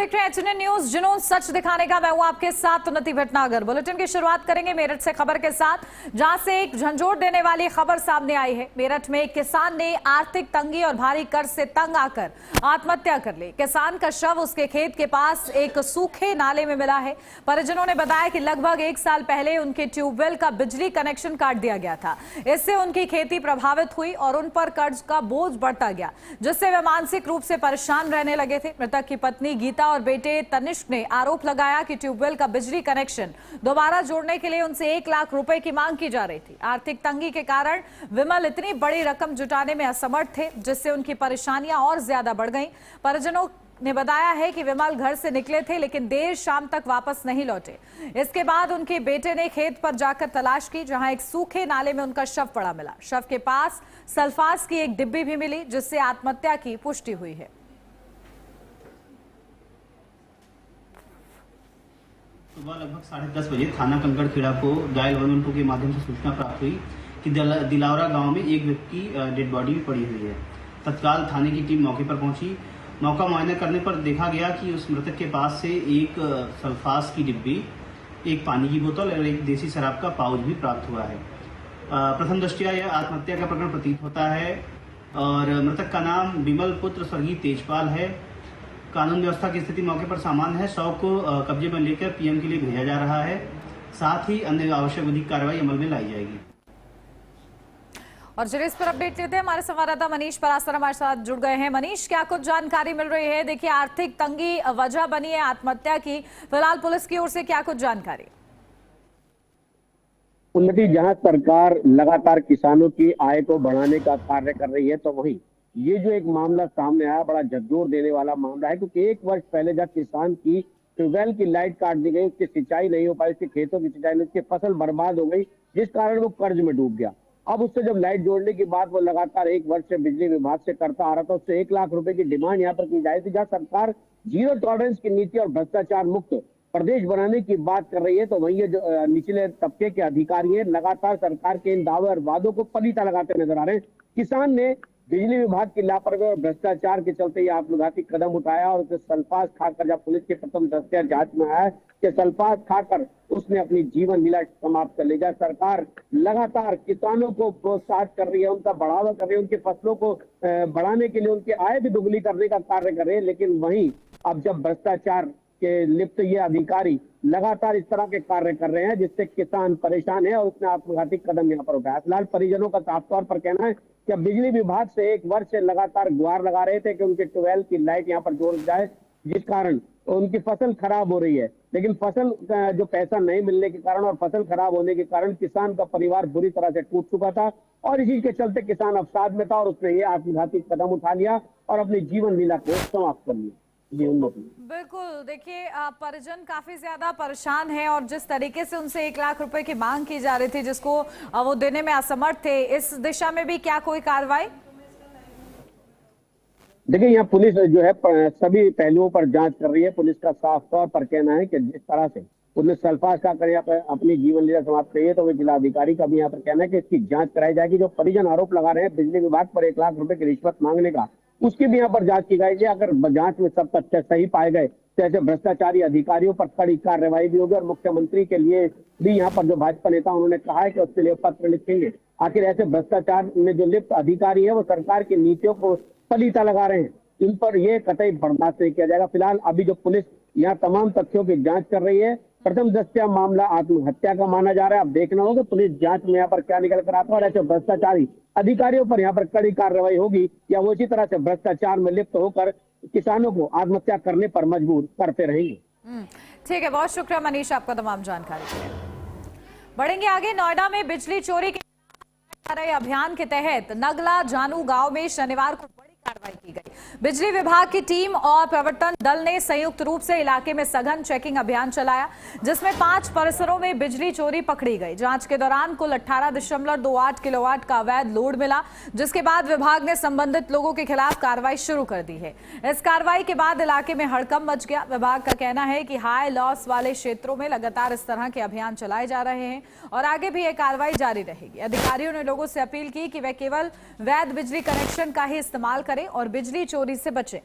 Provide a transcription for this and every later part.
देख रहे हैं एचएनएन न्यूज, जुनून सच दिखाने का। मैं हूं आपके साथ उन्नति भटनागर। बुलेटिन की शुरुआत करेंगे मेरठ से खबर के साथ, जहां से एक झंझोर देने वाली खबर सामने आई है। मेरठ में एक किसान ने आर्थिक तंगी और भारी कर्ज से तंग आकर आत्महत्या कर ली। किसान का शव उसके खेत के पास एक सूखे नाले में मिला है। परिजनों ने बताया कि लगभग 1 साल पहले उनके ट्यूबवेल का बिजली कनेक्शन काट दिया गया था। इससे उनकी खेती प्रभावित हुई और उन पर कर्ज का बोझ बढ़ता गया, जिससे वे मानसिक रूप से परेशान रहने लगे थे। मृतक की पत्नी गीता और बेटे तनिष्क ने आरोप लगाया कि ट्यूबवेल का बिजली कनेक्शन दोबारा जोड़ने के लिए उनसे 1 लाख रुपए की मांग की जा रही थी। आर्थिक तंगी के कारण विमल इतनी बड़ी रकम जुटाने में असमर्थ थे, जिससे उनकी परेशानियां और ज्यादा बढ़ गईं। परिजनों ने बताया है कि विमल घर से निकले थे, लेकिन देर शाम तक वापस नहीं लौटे। इसके बाद उनके बेटे ने खेत पर जाकर तलाश की, जहां एक सूखे नाले में उनका शव पड़ा मिला। शव के पास सल्फास की एक डिब्बी भी मिली, जिससे आत्महत्या की पुष्टि हुई है। सुबह लगभग 10:30 बजे थाना कंकड़खेड़ा को डायल 112 के माध्यम से सूचना प्राप्त हुई कि दिलावरा गांव में एक व्यक्ति की डेड बॉडी पड़ी हुई है। तत्काल थाने की टीम मौके पर पहुंची। मौका मुआयना करने पर देखा गया कि उस मृतक के पास से एक सल्फास की डिब्बी, एक पानी की बोतल और एक देसी शराब का पाउच भी प्राप्त हुआ है। प्रथम दृष्टया यह आत्महत्या का प्रकरण प्रतीत होता है और मृतक का नाम विमल पुत्र स्वर्गीय तेजपाल है। कानून व्यवस्था की स्थिति मौके पर सामान्य है। शव को कब्जे में लेकर पीएम के लिए भेजा जा रहा है। साथ ही अन्य आवश्यक विधिक कार्रवाई अमल में लाई जाएगी। और चलिए इस पर अपडेट लेते हैं। हमारे संवाददाता मनीष परासर हमारे साथ जुड़ गए हैं। मनीष, क्या कुछ जानकारी मिल रही है? देखिए, आर्थिक तंगी वजह बनी है आत्महत्या की। फिलहाल पुलिस की ओर से क्या कुछ जानकारी? उन्नति, जहां सरकार लगातार किसानों की आय को बढ़ाने का कार्य कर रही है, तो वहीं ये जो एक मामला सामने आया बड़ा झकझोर देने वाला मामला है, क्योंकि 1 वर्ष पहले जब किसान की ट्यूबवेल की लाइट काट दी गई, उसकी सिंचाई नहीं हो पाई, उसके खेतों की सिंचाई नहीं, उसकी फसल बर्बाद हो गई, जिस कारण वो कर्ज में डूब गया। अब उससे जब लाइट जोड़ने की बात वो लगातार 1 वर्ष से बिजली विभाग से करता आ रहा था, उससे 1 लाख रुपए की डिमांड यहाँ पर की जा रही थी। जहाँ सरकार जीरो टॉलरेंस की नीति और भ्रष्टाचार मुक्त प्रदेश बनाने की बात कर रही है, तो वहीं ये जो निचले तबके के अधिकारी है लगातार सरकार के इन दावे और वादों को पलीता लगाते नजर आ रहे हैं। किसान ने बिजली विभाग की लापरवाही और भ्रष्टाचार के चलते ये आत्मघाती कदम उठाया और उसे सल्फास खाकर, जब पुलिस के प्रथम दृष्टया जांच में आया कि सल्फास खाकर उसने अपनी जीवन लीला समाप्त कर ली। सरकार लगातार किसानों को प्रोत्साहित कर रही है, उनका बढ़ावा कर रही है, उनकी फसलों को बढ़ाने के लिए उनकी आय भी दुगनी करने का कार्य कर रहे हैं। लेकिन वहीं अब जब भ्रष्टाचार के लिप्त ये अधिकारी लगातार इस तरह के कार्य कर रहे हैं, जिससे किसान परेशान है और उसने आत्मघाती कदम यहाँ पर उठाया। फिलहाल परिजनों का साफ तौर पर कहना है कि बिजली विभाग से 1 वर्ष से लगातार गुहार लगा रहे थे कि उनके ट्यूबवेल की लाइट यहाँ पर जोड़ जाए, जिस कारण उनकी फसल खराब हो रही है। लेकिन फसल का जो पैसा नहीं मिलने के कारण और फसल खराब होने के कारण किसान का परिवार बुरी तरह से टूट चुका था और इसी के चलते किसान अवसाद में था और उसने ये आत्मघाती कदम उठा लिया और अपनी जीवन लीला को समाप्त कर लिया। बिल्कुल, देखिए, परिजन काफी ज्यादा परेशान है और जिस तरीके से उनसे 1 लाख रुपए की मांग की जा रही थी, जिसको वो देने में असमर्थ थे, इस दिशा में भी क्या कोई कार्रवाई? देखिए, यहाँ पुलिस जो है सभी पहलुओं पर जांच कर रही है। पुलिस का साफ तौर पर कहना है कि जिस तरह से उसने सल्फास का कर अपनी जीवन लीला समाप्त करी है, तो वे जिलाधिकारी का भी यहाँ पर कहना है कि इसकी जांच कराई जाएगी। जो परिजन आरोप लगा रहे हैं बिजली विभाग पर 1 लाख रुपए की रिश्वत मांगने का, उसकी भी यहाँ पर जांच की जाएगी। अगर जांच में सब तथ्य सही पाए गए तो ऐसे भ्रष्टाचारी अधिकारियों पर कड़ी कार्रवाई भी होगी और मुख्यमंत्री के लिए भी यहाँ पर जो भाजपा नेता उन्होंने कहा है कि उसके लिए पत्र लिखेंगे। आखिर ऐसे भ्रष्टाचार में जो लिप्त अधिकारी है वो सरकार की नीतियों को पलीता लगा रहे हैं, इन पर यह कतई बर्दाश्त नहीं किया जाएगा। फिलहाल अभी जो पुलिस यहाँ तमाम तथ्यों की जांच कर रही है, प्रथम दृष्टया मामला आत्महत्या का माना जा रहा है। अब देखना होगा पुलिस जांच में यहाँ पर क्या निकल कर आता है और ऐसे भ्रष्टाचारी अधिकारियों पर यहाँ पर कड़ी कार्रवाई होगी या वो इसी तरह से भ्रष्टाचार में लिप्त होकर किसानों को आत्महत्या करने पर मजबूर करते रहेंगे। ठीक है, बहुत शुक्रिया मनीष आपका तमाम जानकारी के लिए। बढ़ेंगे आगे। नोएडा में बिजली चोरी के अभियान के तहत नगला जानू गांव में शनिवार को कार्रवाई की गई। बिजली विभाग की टीम और प्रवर्तन दल ने संयुक्त रूप से इलाके में सघन चेकिंग अभियान चलाया, जिसमें 5 परिसरों में बिजली चोरी पकड़ी गई। जांच के दौरान कुल 18.28 किलोवाट का अवैध लोड मिला, जिसके बाद विभाग ने संबंधित लोगों के खिलाफ कार्रवाई शुरू कर दी है। इस कार्रवाई के बाद इलाके में हड़कंप मच गया। विभाग का कहना है कि हाई लॉस वाले क्षेत्रों में लगातार इस तरह के अभियान चलाए जा रहे हैं और आगे भी यह कार्रवाई जारी रहेगी। अधिकारियों ने लोगों से अपील की कि वे केवल वैध बिजली कनेक्शन का ही इस्तेमाल करें और बिजली चोरी से बचें।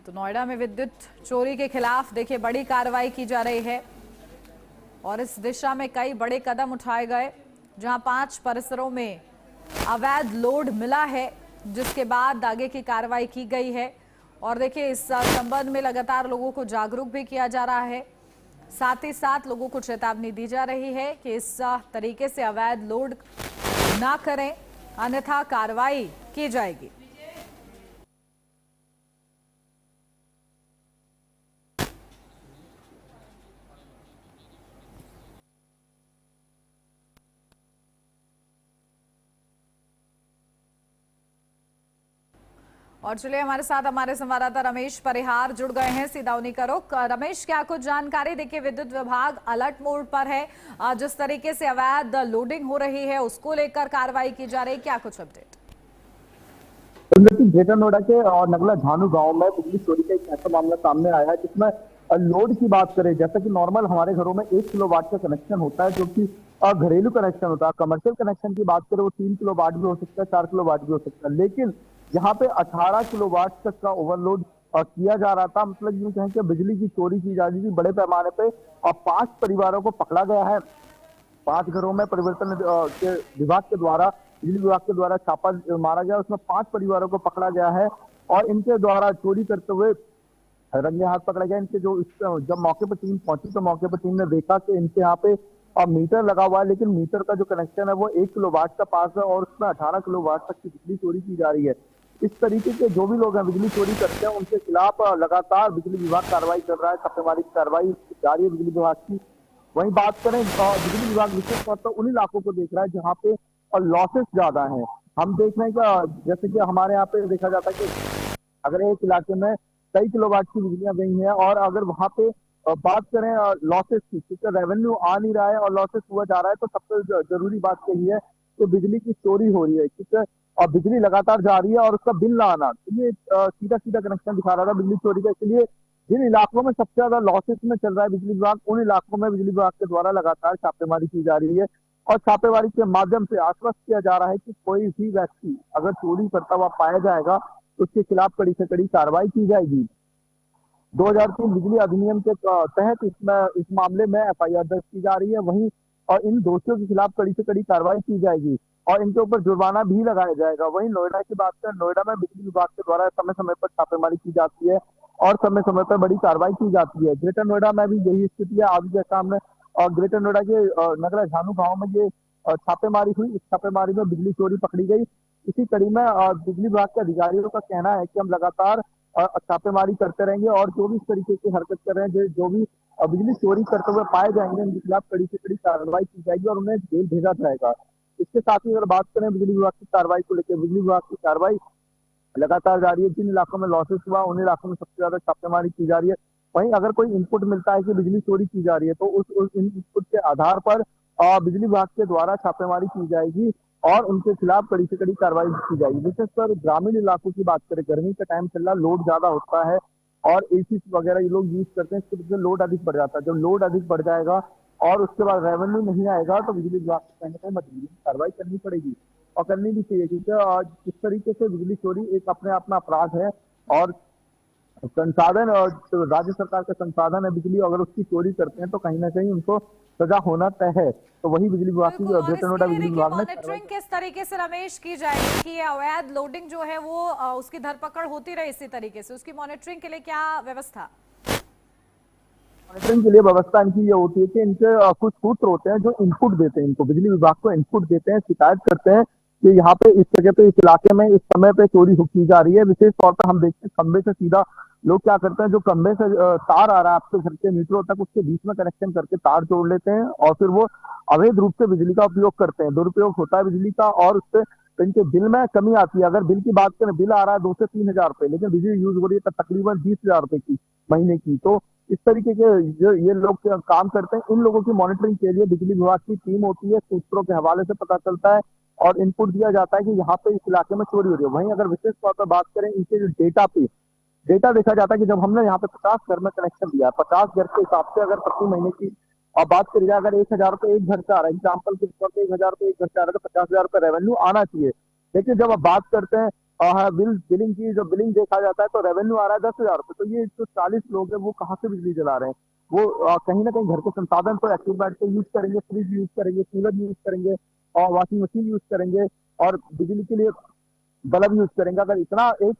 तो नोएडा में विद्युत चोरी के खिलाफ देखिए बड़ी कार्रवाई की जा रही है और इस दिशा में कई बड़े कदम उठाए गए, जहां 5 परिसरों में अवैध लोड मिला है, जिसके बाद आगे की कार्रवाई की गई है। और देखिए इस संबंध में लगातार लोगों को जागरूक भी किया जा रहा है, साथ ही साथ लोगों को चेतावनी दी जा रही है कि इस तरीके से अवैध लोड ना करें, अन्यथा कार्रवाई की जाएगी। और चलिए हमारे साथ हमारे संवाददाता रमेश परिहार जुड़ गए हैं सीधा उन्हीं का रुख। रमेश, क्या कुछ जानकारी? देखिए विद्युत विभाग अलर्ट मोड पर है, जिस तरीके से अवैध लोडिंग हो रही है उसको लेकर कार्रवाई की जा रही है, क्या कुछ अपडेट? ग्रेटर नोएडा के और नगला झानू गांव में बिजली चोरी का एक ऐसा मामला सामने आया है जिसमें लोड की बात करें, जैसा कि नॉर्मल हमारे घरों में 1 किलोवाट का कनेक्शन होता है जो कि घरेलू कनेक्शन होता है। कमर्शियल कनेक्शन की बात करें वो 3 किलोवाट भी हो सकता है, 4 किलोवाट भी हो सकता है, लेकिन यहाँ पे 18 किलोवाट तक का ओवरलोड किया जा रहा था। मतलब यूं कहें कि बिजली की चोरी की जा रही थी बड़े पैमाने पे और 5 परिवारों को पकड़ा गया है। 5 घरों में परिवर्तन के विभाग के द्वारा, बिजली विभाग के द्वारा छापा मारा गया, उसमें 5 परिवारों को पकड़ा गया है और इनके द्वारा चोरी करते हुए रंगे हाथ पकड़ा गया। इनके जब मौके पर टीम पहुंची तो मौके पर टीम ने देखा कि इनके यहाँ पे मीटर लगा हुआ है, लेकिन मीटर का जो कनेक्शन है वो 1 किलोवाट का पास है और उसमें 18 किलोवाट तक की बिजली चोरी की जा रही है। इस तरीके के जो भी लोग हैं बिजली चोरी करते हैं उनके खिलाफ लगातार बिजली विभाग कार्रवाई कर रहा है, छापेमारी की कार्रवाई जारी है बिजली विभाग की। वहीं बात करें बिजली विभाग विशेष तौर पर उन इलाकों को देख रहा है जहाँ पे लॉसेस ज्यादा हैं। हम देख रहे हैं कि जैसे कि हमारे यहाँ पे देखा जाता है कि अगर एक इलाके में कई किलोवाट की बिजलियां गई हैं और अगर वहां पे बात करें लॉसेस की, क्योंकि रेवेन्यू आ नहीं रहा है और लॉसेस हुआ जा रहा है, तो सबसे जरूरी बात यही है कि बिजली की चोरी हो रही है, क्योंकि और बिजली लगातार जा रही है और उसका बिल ना आना, तो ये सीधा सीधा कनेक्शन दिखा रहा था बिजली चोरी का। इसलिए जिन इलाकों में सबसे ज्यादा लॉसेस में चल रहा है बिजली विभाग, उन इलाकों में बिजली विभाग के द्वारा लगातार छापेमारी की जा रही है और छापेमारी के माध्यम से आश्वस्त किया जा रहा है कि कोई भी व्यक्ति अगर चोरी करता हुआ पाया जाएगा तो उसके खिलाफ कड़ी से कड़ी कार्रवाई की जाएगी। 2003 बिजली अधिनियम के तहत इस मामले में FIR दर्ज की जा रही है। वहीं और इन दोषियों के खिलाफ कड़ी से कड़ी कार्रवाई की जाएगी और इनके ऊपर जुर्माना भी लगाया जाएगा। वहीं नोएडा की बात करें, नोएडा में बिजली विभाग के द्वारा समय समय पर छापेमारी की जाती है और समय समय पर बड़ी कार्रवाई की जाती है। ग्रेटर नोएडा में भी यही स्थिति है। आज जैसा हमने ग्रेटर नोएडा के नगरा झानू गाँव में ये छापेमारी हुई, इस छापेमारी में बिजली चोरी पकड़ी गई। इसी कड़ी में बिजली विभाग के अधिकारियों का कहना है कि हम लगातार छापेमारी करते रहेंगे और जो भी इस तरीके की हरकत कर रहे हैं, जो भी बिजली चोरी करते हुए पाए जाएंगे, उनके खिलाफ कड़ी से कड़ी कार्रवाई की जाएगी और उन्हें जेल भेजा जाएगा। इसके साथ ही अगर बात करें बिजली विभाग की कार्रवाई को लेकर, बिजली विभाग की कार्रवाई लगातार जारी है। जिन इलाकों में लॉसेस हुआ उन इलाकों में सबसे ज्यादा छापेमारी की जा रही है। वहीं अगर कोई इनपुट मिलता है कि बिजली चोरी की जा रही है तो उस इनपुट के आधार पर बिजली विभाग के द्वारा छापेमारी की जाएगी और उनके खिलाफ कड़ी से कड़ी कार्रवाई की जाएगी। विशेषकर ग्रामीण इलाकों की बात करें, गर्मी का टाइम चल रहा, लोड ज्यादा होता है और एसी वगैरह ये लोग यूज करते हैं, इसकी वजह से लोड अधिक बढ़ जाता है। जब लोड अधिक बढ़ जाएगा और उसके बाद रेवेन्यू नहीं आएगा तो बिजली विभाग को कहीं ना कहीं मजबूरी कार्रवाई करनी पड़ेगी और करनी भी चाहिए, क्योंकि इस तरीके से बिजली चोरी एक अपने आप में अपराध है और संसाधन और राज्य सरकार का संसाधन है बिजली, अगर उसकी चोरी करते हैं तो कहीं ना कहीं उनको सजा होना तय है। तो वही बिजली विभाग की ग्रेटर नोएडा बिजली विभाग ने मॉनिटरिंग किस तरीके से रमेश की जाएगी कि अवैध लोडिंग जो है वो उसकी धरपकड़ होती रहे इसी तरीके से, उसकी मॉनिटरिंग के लिए क्या व्यवस्था? मॉनिटरिंग के लिए व्यवस्था इनकी ये होती है कि इनके कुछ सूत्र होते हैं जो इनपुट देते हैं, इनको बिजली विभाग को इनपुट देते हैं, शिकायत करते हैं कि यहाँ पे इस जगह पे, इस इलाके में इस समय पे चोरी की जा रही है। विशेष तौर पर हम देखते हैं खंबे से सीधा लोग क्या करते हैं, जो खंबे से तार आ रहा है आपके घर के मीटरों तक, उसके बीच में कनेक्शन करके तार जोड़ लेते हैं और फिर वो अवैध रूप से बिजली का उपयोग करते हैं। दुरुपयोग होता है बिजली का और उससे इनके बिल में कमी आती है। अगर बिल की बात करें, बिल आ रहा है 2 से 3 हजार रुपए, लेकिन बिजली यूज हो रही है तकरीबन 20 हजार रुपए की महीने की। तो इस तरीके के जो ये लोग काम करते हैं, इन लोगों की मॉनिटरिंग के लिए बिजली विभाग की टीम होती है। सूत्रों के हवाले से पता चलता है और इनपुट दिया जाता है कि यहाँ पे इस इलाके में चोरी हो रही है। वहीं अगर विशेष तौर पर बात करें इनके जो डेटा देखा जाता है कि जब हमने यहाँ पे 50 घर में कनेक्शन दिया, 50 घर के हिसाब से अगर प्रति महीने की और बात करी जाए, अगर 1,000 रुपए एक घर से आ रहा है, एग्जाम्पल के तौर पर 1,000 रुपए एक घर से आ रहा है तो 50,000 रुपए रेवेन्यू आना चाहिए। लेकिन जब आप बात करते हैं बिलिंग की जो बिलिंग देखा जाता है तो रेवेन्यू आ रहा है 10,000 रुपये। तो ये जो 40 लोग हैं वो कहाँ से बिजली जला रहे हैं? वो कहीं ना कहीं घर के संसाधन तो एक्टिव बैठ के यूज करेंगे, फ्रिज यूज करेंगे, कूलर यूज करेंगे और वॉशिंग मशीन यूज करेंगे और बिजली के लिए बल्ब यूज करेंगे। अगर इतना एक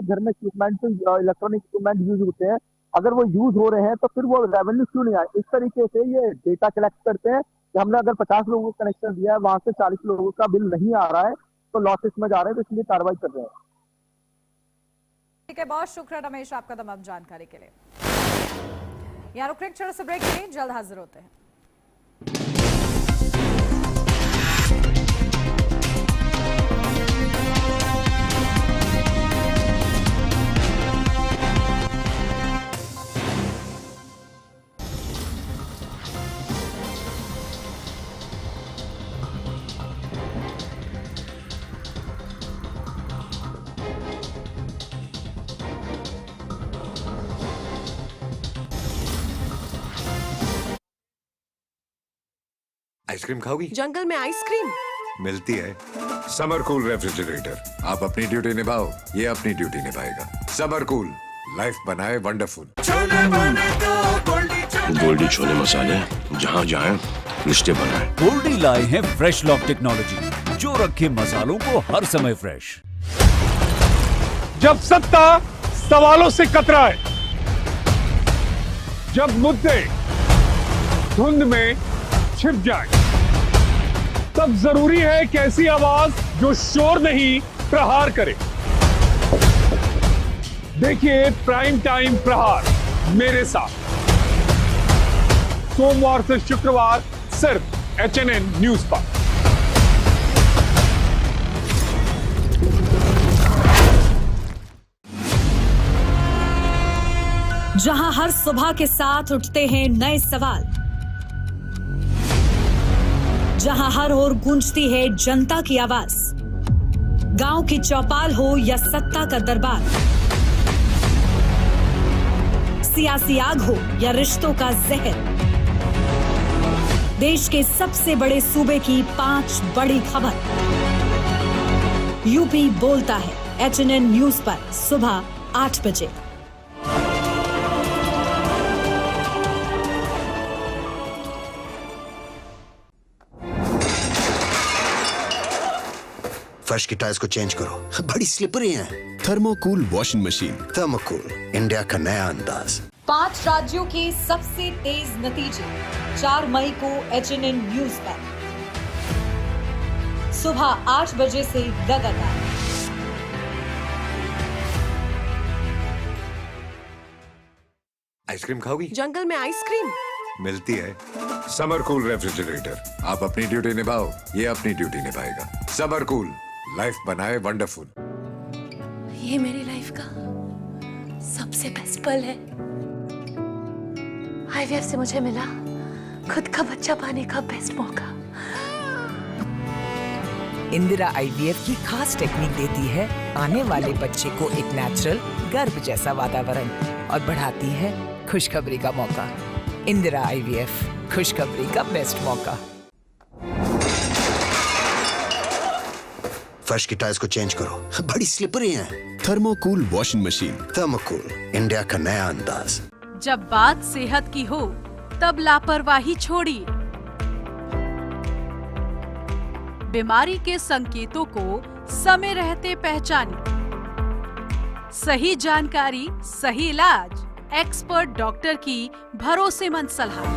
घर में इक्विपमेंट इलेक्ट्रॉनिक इक्विपमेंट यूज होते हैं, अगर वो यूज हो रहे हैं तो फिर वो रेवेन्यू क्यों नहीं आए? इस तरीके से ये डेटा कलेक्ट करते हैं कि हमने अगर 50 लोगों को कनेक्शन दिया है, वहां से 40 लोगों का बिल नहीं आ रहा है तो लॉसेस में जा रहे हैं, तो इसलिए कार्रवाई कर रहे हैं। ठीक है, बहुत शुक्रिया रमेश आपका तमाम जानकारी के लिए। यहाँ रुक एक छोटे से ब्रेक के लिए, जल्द हाजिर होते हैं। आइसक्रीम खाओगी? जंगल में आइसक्रीम मिलती है। समर कूल रेफ्रिजरेटर, आप अपनी ड्यूटी निभाओ, ये अपनी ड्यूटी निभाएगा। समर कूल, लाइफ बनाए वंडरफुल। गोल्डी छोले मसाले, जहाँ जाएं रिश्ते बनाए। गोल्डी लाए हैं फ्रेश लॉक टेक्नोलॉजी, जो रखे मसालों को हर समय फ्रेश। जब सत्ता सवालों से कतराए, जब मुद्दे धुंध में छिप जाए, तब जरूरी है कि ऐसी आवाज जो शोर नहीं प्रहार करे। देखिए प्राइम टाइम प्रहार मेरे साथ, सोमवार से शुक्रवार सिर्फ HNN न्यूज पर। जहां हर सुबह के साथ उठते हैं नए सवाल, जहां हर ओर गूंजती है जनता की आवाज, गांव की चौपाल हो या सत्ता का दरबार, सियासी आग हो या रिश्तों का जहर, देश के सबसे बड़े सूबे की 5 बड़ी खबर। यूपी बोलता है HNN न्यूज पर सुबह 8 बजे। फर्श की टाइल्स को चेंज करो, बड़ी स्लिपरी हैं। थर्मोकूल वॉशिंग मशीन। थर्मोकूल, इंडिया का नया अंदाज। 5 राज्यों के सबसे तेज नतीजे 4 मई को HNN न्यूज पर सुबह 8 बजे से लगातार। आइसक्रीम खाओगी? जंगल में आइसक्रीम मिलती है। समर कूल रेफ्रिजरेटर, आप अपनी ड्यूटी निभाओ, ये अपनी ड्यूटी निभाएगा। समर कूल, लाइफ बनाए वंडरफुल। ये मेरी लाइफ का सबसे बेस्ट पल है। IVF से मुझे मिला खुद का बच्चा पाने का बेस्ट मौका। इंदिरा IVF की खास टेक्निक देती है आने वाले बच्चे को एक नेचुरल गर्भ जैसा वातावरण और बढ़ाती है खुशखबरी का मौका। इंदिरा IVF, खुशखबरी का बेस्ट मौका। फर्श की टाइल्स को चेंज करो, बड़ी स्लिपरी हैं। थर्मोकूल वॉशिंग मशीन। थर्मोकूल, इंडिया का नया अंदाज। जब बात सेहत की हो तब लापरवाही छोड़िए। बीमारी के संकेतों को समय रहते पहचानिए। सही जानकारी, सही इलाज, एक्सपर्ट डॉक्टर की भरोसेमंद सलाह।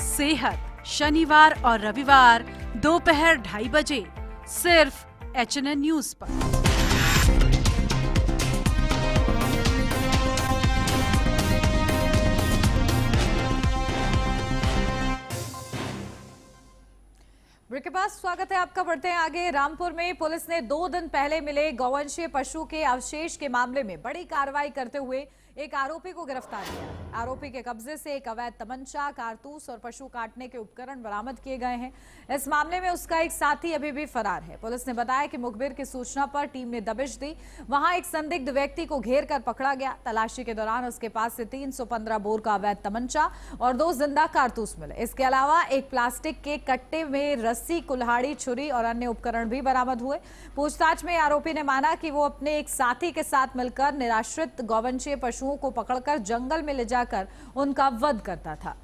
सेहत शनिवार और रविवार दोपहर 2:30 बजे सिर्फ HNN न्यूज पर। ब्रेक के पास स्वागत है आपका। बढ़ते हैं आगे। रामपुर में पुलिस ने 2 दिन पहले मिले गौवंशीय पशु के अवशेष के मामले में बड़ी कार्रवाई करते हुए एक आरोपी को गिरफ्तार किया है। आरोपी के कब्जे से एक अवैध तमंचा, कारतूस और पशु काटने के उपकरण बरामद किए गए हैं। इस मामले में उसका एक साथी अभी भी फरार है। पुलिस ने बताया कि मुखबिर की सूचना पर टीम ने दबिश दी। वहां एक संदिग्ध व्यक्ति को घेर कर पकड़ा गया। तलाशी के दौरान उसके पास से 315 बोर का अवैध तमंचा और 2 जिंदा कारतूस मिले। इसके अलावा एक प्लास्टिक के कट्टे में रस्सी, कुल्हाड़ी, छुरी और अन्य उपकरण भी बरामद हुए। पूछताछ में आरोपी ने माना कि वो अपने एक साथी के साथ मिलकर निराश्रित गौवंशीय पशुओं को पकड़कर जंगल में ले जाकर उनका वध करता था।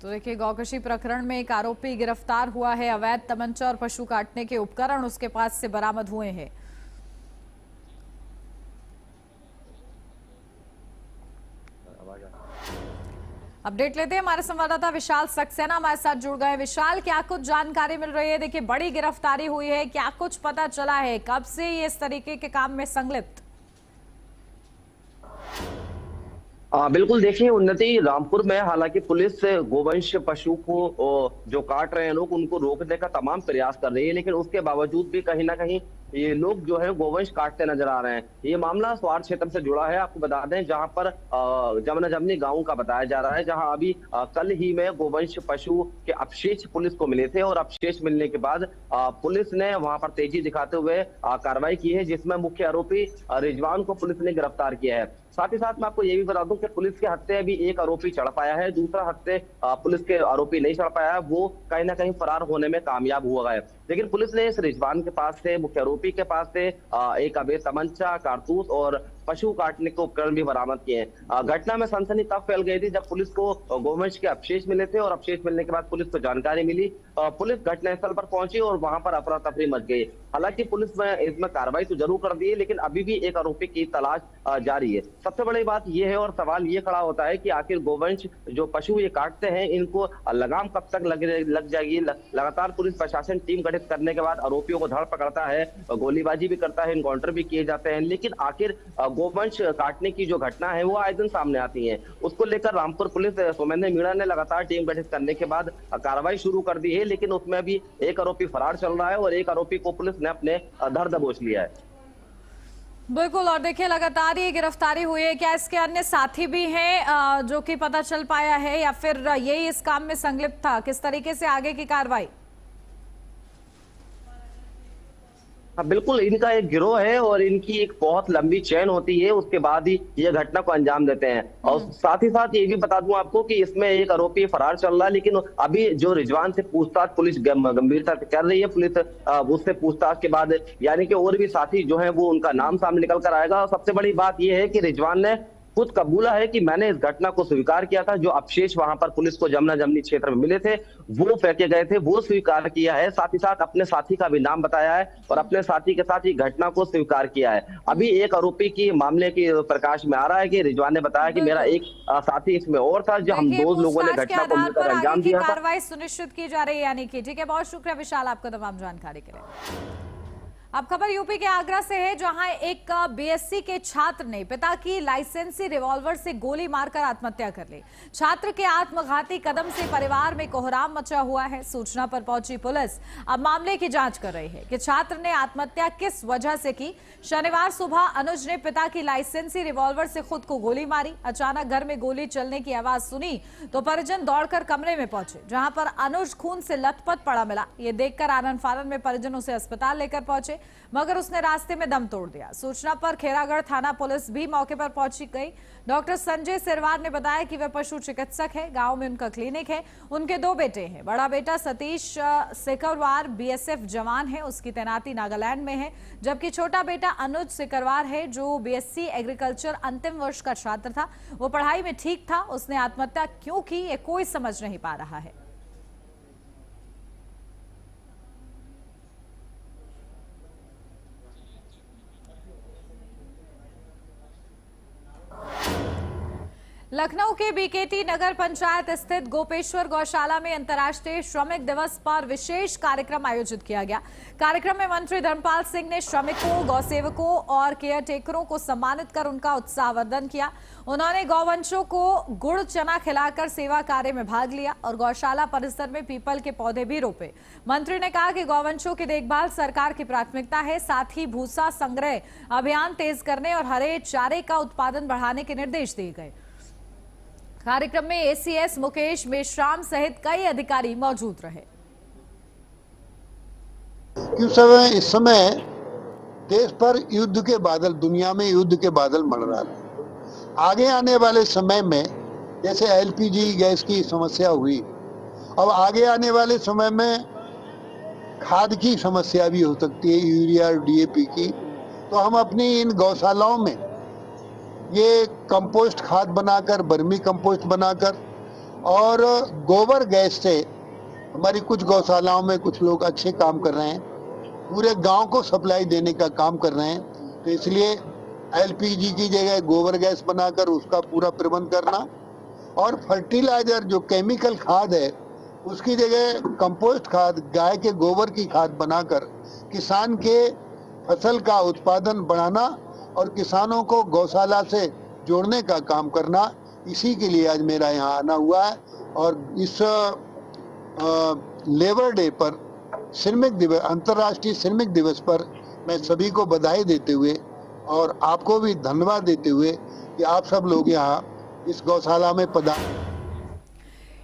तो देखिए, गौकशी प्रकरण में एक आरोपी गिरफ्तार हुआ है। अवैध तमंचा और पशु काटने के उपकरण उसके पास से बरामद हुए हैं। अपडेट लेते हैं, हमारे संवाददाता विशाल सक्सेना हमारे साथ जुड़ गए। विशाल, क्या कुछ जानकारी मिल रही है? देखिए, बड़ी गिरफ्तारी हुई है, क्या कुछ पता चला है? कब से ये इस तरीके के काम में संलिप्त? बिल्कुल, देखिए उन्नति, रामपुर में हालांकि पुलिस गोवंश पशु को जो काट रहे हैं लोग, उनको रोकने का तमाम प्रयास कर रही है, लेकिन उसके बावजूद भी कहीं ना कहीं ये लोग जो है गोवंश काटते नजर आ रहे हैं। ये मामला स्वार क्षेत्र से जुड़ा है, आपको बता दें, जहां पर जमना जमनी गांव का बताया जा रहा है, जहां अभी कल ही में गोवंश पशु के अवशेष पुलिस को मिले थे और अवशेष मिलने के बाद पुलिस ने वहां पर तेजी दिखाते हुए कार्रवाई की है, जिसमें मुख्य आरोपी रिजवान को पुलिस ने गिरफ्तार किया है। साथ ही साथ मैं आपको ये भी बता दूं कि पुलिस के हत्थे अभी एक आरोपी चढ़ पाया है, दूसरा हत्थे पुलिस के आरोपी नहीं चढ़ पाया है, वो कहीं ना कहीं फरार होने में कामयाब हुआ है। लेकिन पुलिस ने इस रिजवान के पास से, मुख्य आरोपी के पास से एक अवैध तमंचा, कारतूस और पशु काटने के उपकरण भी बरामद किए हैं। घटना में सनसनी तब फैल गई थी जब पुलिस को गोवंश के अवशेष मिले थे और अवशेष मिलने के बाद पुलिस को जानकारी मिली। पुलिस घटनास्थल पर पहुंची और वहां पर अफरा तफरी मच गई। हालांकि पुलिस में इसमें कार्रवाई तो जरूर कर दी है, लेकिन अभी भी एक आरोपी की तलाश जारी है। सबसे बड़ी बात यह है और सवाल ये खड़ा होता है कि आखिर गोवंश जो पशु ये काटते हैं, इनको लगाम कब तक लग जाएगी। लगातार पुलिस प्रशासन टीम गठित करने के बाद आरोपियों को धर पकड़ता है, गोलीबाजी भी करता है, इनकाउंटर भी किए जाते हैं, लेकिन आखिर गोवंश काटने की जो घटना है वो आए दिन सामने आती है। उसको लेकर रामपुर पुलिस सोमेंद्र मीणा ने लगातार टीम गठित करने के बाद कार्रवाई शुरू कर दी है, लेकिन उसमें भी एक आरोपी फरार चल रहा है और एक आरोपी को पुलिस ने अपने धर दबोच लिया है। बिल्कुल, और देखिए लगातार ये गिरफ्तारी हुई है। क्या इसके अन्य साथी भी हैं जो कि पता चल पाया है, या फिर यही इस काम में संलिप्त था? किस तरीके से आगे की कार्रवाई? हाँ, बिल्कुल, इनका एक गिरोह है और इनकी एक बहुत लंबी चेन होती है, उसके बाद ही ये घटना को अंजाम देते हैं। और साथ ही साथ ये भी बता दूं आपको कि इसमें एक आरोपी फरार चल रहा है, लेकिन अभी जो रिजवान से पूछताछ पुलिस गंभीरता से कर रही है। पुलिस उससे पूछताछ के बाद यानी कि और भी साथी जो है वो उनका नाम सामने निकल कर आएगा। और सबसे बड़ी बात यह है कि रिजवान ने खुद कबूला है कि मैंने इस घटना को स्वीकार किया था। जो अवशेष वहां पर पुलिस को जमना जमनी क्षेत्र में मिले थे, वो फेंके गए थे, वो स्वीकार किया है। साथ ही साथ अपने साथी का भी नाम बताया है और अपने साथी के साथ ही घटना को स्वीकार किया है। अभी एक आरोपी की मामले के प्रकाश में आ रहा है कि रिजवान ने बताया कि मेरा एक साथी इसमें और था, जो हम 2 लोगों ने घटना को मिलकर अंजाम दिया था। कार्रवाई सुनिश्चित की जा रही है यानी कि। ठीक है, बहुत शुक्रिया विशाल आपको तमाम जानकारी के लिए। अब खबर यूपी के आगरा से है, जहां एक बीएससी के छात्र ने पिता की लाइसेंसी रिवॉल्वर से गोली मारकर आत्महत्या कर ली। छात्र के आत्मघाती कदम से परिवार में कोहराम मचा हुआ है। सूचना पर पहुंची पुलिस अब मामले की जांच कर रही है कि छात्र ने आत्महत्या किस वजह से की। शनिवार सुबह अनुज ने पिता की लाइसेंसी रिवॉल्वर से खुद को गोली मारी। अचानक घर में गोली चलने की आवाज सुनी तो परिजन दौड़कर कमरे में पहुंचे, जहां पर अनुज खून से लथपथ पड़ा मिला। ये देखकर आनंद फानन में परिजन उसे अस्पताल लेकर पहुंचे, मगर उसने रास्ते में दम तोड़ दिया। सूचना पर खेरागढ़ थाना पुलिस भी मौके पर पहुंची गई। डॉक्टर संजय सिरवार ने बताया कि वह पशु चिकित्सक है, गांव में उनका क्लिनिक है। उनके 2 बेटे हैं। बड़ा बेटा सतीश सिकरवार बीएसएफ जवान है, उसकी तैनाती नागालैंड में है, जबकि छोटा बेटा अनुज सिकरवार है, जो बीएससी एग्रीकल्चर अंतिम वर्ष का छात्र था। वो पढ़ाई में ठीक था। उसने आत्महत्या क्यों की, ये कोई समझ नहीं पा रहा है। लखनऊ के बीकेटी नगर पंचायत स्थित गोपेश्वर गौशाला में अंतर्राष्ट्रीय श्रमिक दिवस पर विशेष कार्यक्रम आयोजित किया गया। कार्यक्रम में मंत्री धर्मपाल सिंह ने श्रमिकों, गौसेवकों और केयर टेकरों को सम्मानित कर उनका उत्साहवर्धन किया। उन्होंने गौवंशों को गुड़ चना खिलाकर सेवा कार्य में भाग लिया और गौशाला परिसर में पीपल के पौधे भी रोपे। मंत्री ने कहा कि गौवंशों की देखभाल सरकार की प्राथमिकता है। साथ ही भूसा संग्रह अभियान तेज करने और हरे चारे का उत्पादन बढ़ाने के निर्देश दिए गए। कार्यक्रम में एसीएस मुकेश मेश्राम सहित कई अधिकारी मौजूद रहे। इस समय देश पर युद्ध के बादल, दुनिया में युद्ध के बादल मंडरा रहे हैं। आगे आने वाले समय में जैसे एलपीजी गैस की समस्या हुई, अब आगे आने वाले समय में खाद की समस्या भी हो सकती है, यूरिया और डीएपी की। तो हम अपनी इन गौशालाओं में ये कंपोस्ट खाद बनाकर, वर्मी कंपोस्ट बनाकर और गोबर गैस से हमारी कुछ गौशालाओं में कुछ लोग अच्छे काम कर रहे हैं, पूरे गांव को सप्लाई देने का काम कर रहे हैं। तो इसलिए एलपीजी की जगह गोबर गैस बनाकर उसका पूरा प्रबंध करना और फर्टिलाइजर जो केमिकल खाद है उसकी जगह कंपोस्ट खाद, गाय के गोबर की खाद बनाकर किसान के फसल का उत्पादन बढ़ाना और किसानों को गौशाला से जोड़ने का काम करना, इसी के लिए आज मेरा यहाँ आना हुआ है। और इस लेबर डे पर, श्रमिक दिवस, अंतर्राष्ट्रीय श्रमिक दिवस पर मैं सभी को बधाई देते हुए और आपको भी धन्यवाद देते हुए कि आप सब लोग यहाँ इस गौशाला में पधारे।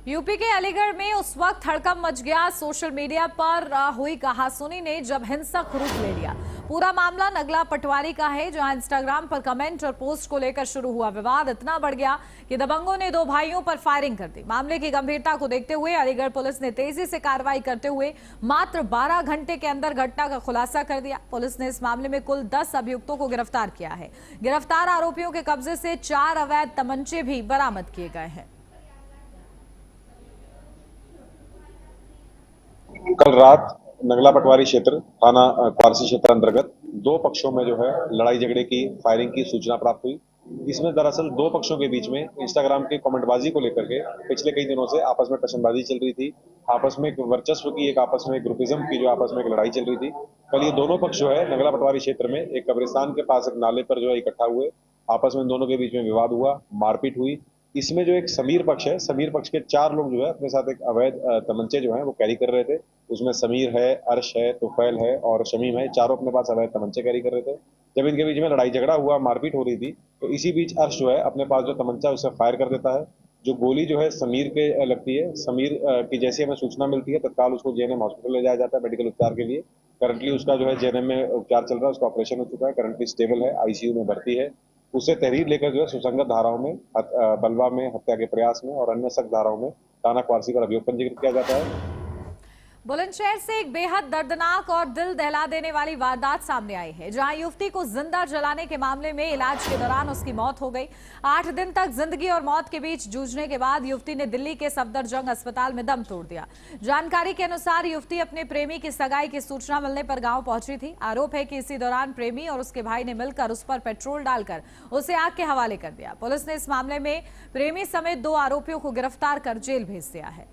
यूपी के अलीगढ़ में उस वक्त हड़कंप मच गया। सोशल मीडिया पर हुई कहासुनी ने जब हिंसक रूप ले लिया। पूरा मामला नगला पटवारी का है, जहां इंस्टाग्राम पर कमेंट और पोस्ट को लेकर शुरू हुआ विवाद इतना बढ़ गया कि दबंगों ने दो भाइयों पर फायरिंग कर दी। मामले की गंभीरता को देखते हुए अलीगढ़ पुलिस ने तेजी से कार्रवाई करते हुए मात्र 12 घंटे के अंदर घटना का खुलासा कर दिया। पुलिस ने इस मामले में कुल 10 अभियुक्तों को गिरफ्तार किया है। गिरफ्तार आरोपियों के कब्जे से 4 अवैध तमंचे भी बरामद किए गए हैं। कल रात नगला पटवारी क्षेत्र, थाना क्वारसी क्षेत्र अंतर्गत दो पक्षों में जो है लड़ाई झगड़े की, फायरिंग की सूचना प्राप्त हुई। इसमें दरअसल दो पक्षों के बीच में इंस्टाग्राम की कमेंटबाजी को लेकर के पिछले कई दिनों से आपस में टशनबाजी चल रही थी। आपस में एक वर्चस्व की, एक आपस में ग्रुपिज्म की जो आपस में एक लड़ाई चल रही थी। कल ये दोनों पक्ष जो है नगला पटवारी क्षेत्र में एक कब्रिस्तान के पास एक नाले पर जो है इकट्ठा हुए। आपस में दोनों के बीच में विवाद हुआ, मारपीट हुई। इसमें जो एक समीर पक्ष है, समीर पक्ष के 4 लोग जो है अपने साथ एक अवैध तमंचे जो है वो कैरी कर रहे थे। उसमें समीर है, अर्श है, तुफैल है और शमीम है। चारों अपने पास अवैध तमंचे कैरी कर रहे थे। जब इनके बीच में लड़ाई झगड़ा हुआ, मारपीट हो रही थी, तो इसी बीच अर्श जो है अपने पास जो तमंचा है उससे फायर कर देता है। जो गोली जो है समीर के लगती है। समीर की जैसी हमें सूचना मिलती है तत्काल उसको जेएनएम हॉस्पिटल ले जाया जाता है मेडिकल उपचार के लिए। करंटली उसका जो है जेएनएम में उपचार चल रहा है, उसका ऑपरेशन हो चुका है, करंटली स्टेबल है, आईसीयू में भर्ती है। उससे तहरीर लेकर जो है सुसंगत धाराओं में, बलवा में, हत्या के प्रयास में और अन्य सख्त धाराओं में थाना क्वारसी का अभियोग पंजीकृत किया जाता है। बुलंदशहर से एक बेहद दर्दनाक और दिल दहला देने वाली वारदात सामने आई है, जहां युवती को जिंदा जलाने के मामले में इलाज के दौरान उसकी मौत हो गई। 8 दिन तक जिंदगी और मौत के बीच जूझने के बाद युवती ने दिल्ली के सफदरजंग अस्पताल में दम तोड़ दिया। जानकारी के अनुसार युवती अपने प्रेमी की सगाई की सूचना मिलने पर गांव पहुंची थी। आरोप है कि इसी दौरान प्रेमी और उसके भाई ने मिलकर उस पर पेट्रोल डालकर उसे आग के हवाले कर दिया। पुलिस ने इस मामले में प्रेमी समेत 2 आरोपियों को गिरफ्तार कर जेल भेज दिया है।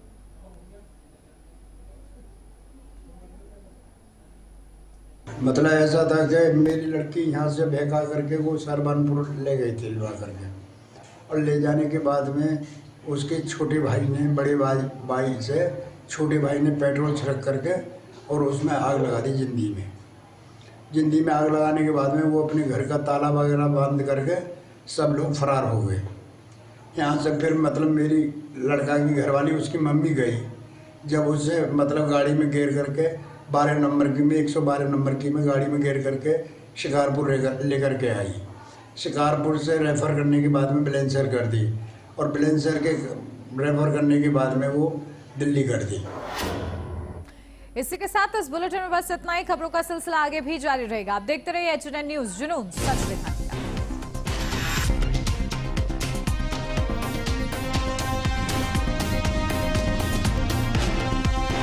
मतलब ऐसा था कि मेरी लड़की यहाँ से बहका करके वो सरबनपुर ले गई थी लुआ करके, और ले जाने के बाद में उसके छोटे भाई ने, बड़े भाई से छोटे भाई ने पेट्रोल छिड़क करके और उसमें आग लगा दी जिंदी में आग लगाने के बाद में वो अपने घर का ताला वगैरह बंद करके सब लोग फरार हो गए। यहाँ से फिर मतलब मेरी लड़का की घरवाली, उसकी मम्मी गई। जब उसे मतलब गाड़ी में घेर करके 12 नंबर की में 112 नंबर की में गाड़ी में घेर करके शिकारपुर लेकर के आई। शिकारपुर से रेफ़र करने के बाद में बुलंदशहर कर दी और बुलंदशहर के रेफ़र करने के बाद में वो दिल्ली कर दी। इसी के साथ इस बुलेटिन में बस इतना ही। खबरों का सिलसिला आगे भी जारी रहेगा। आप देखते रहिए HNN न्यूज़, जुनून सच दिखाएं।